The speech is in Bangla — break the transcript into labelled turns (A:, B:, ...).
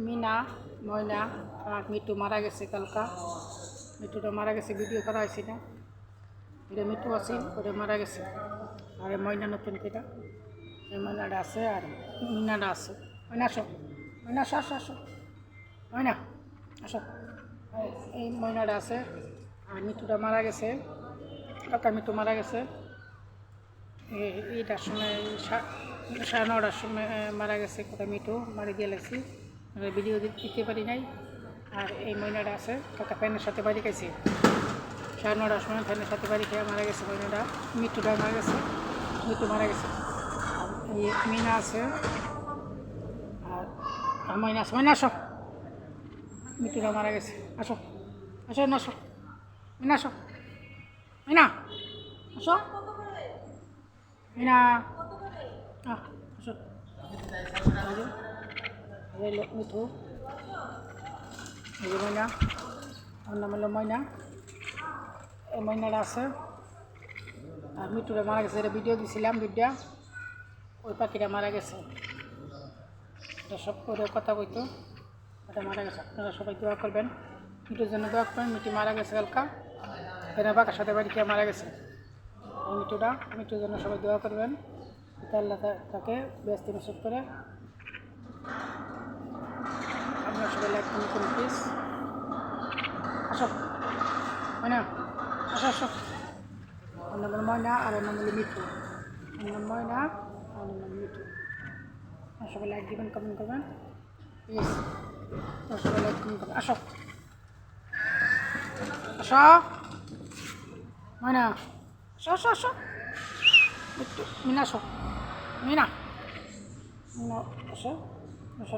A: মিনা ময়না আর মিটু মারা গেছে কালকা। মিটুটা মারা গেছে, ভিডিও করা হয়েছে না। এটা মিটু আছে, ওটা মারা গেছে। আর এই ময়না নতুন কেটা, এই ময়নাটা আছে আর মিনাটা আছে। ময়না আসো, ময়না আসো আসো আসো, ময়না আসো। এই ময়নাটা আছে আর মিটুটা মারা গেছে কালকা। মিটু মারা গেছে এইটার সময় 9:30টার সময় মারা গেছে। কোথায় মিটু মারি দিয়ে লাগছি, ভিডিও দিতে পারি নাই। আর এই ময়নাটা আছে কালকা ফ্যানের সাথে বাড়ি খাইছে। 9:30টার সময় ফ্যানের সাথে বাড়ি খেয়ে মারা গেছে ময়নাটা। মিটুটা মারা গেছে, মিটু মারা গেছে। আর এই মিনা আছে আর ময়না আছে। ময়না আসো, মিটুটা মারা গেছে। আসো আসো না, আসো মিনা, আসো মিনা, আসো মিনা, আসো। মিঠু, এই যে ময়না, আমার নাম হলো ময়না। এই ময়নাটা আছে আর মিটুটা মারা গেছে। এটা ভিডিও দিছিলাম, দুইটা। ওই পাখিটা মারা গেছে, এটা সব করে কথা কইতো, এটা মারা গেছে। আপনারা সবাই দোয়া করবেন, মিটুর জন্য দোয়া করবেন। মিটু মারা গেছে কালকা, এরা বাঁকার সাথে বাড়ি খেয়ে মারা গেছে। এই মিটুর জন্য সবাই দোয়া করবেন, আল্লাহ তাকে ব্যস্ত নসব করে। আপনারা সবাই লাইক করুন প্লিজ। আসো ময়না, আসো আসো। আমার নাম হলো ময়না আর ওর নাম হলো মিঠু। আমার নাম ময়না আর ওর নাম মিঠু। সবাই লাইক দিবেন, কমেন্ট করবেন প্লিজ। সবাই লাইক কমেন্ট করবেন। আসো আসো ময়না, আসো আসো আসো। মিঠু, মিনা আসো, মিনা, মিনা আসো। আসো।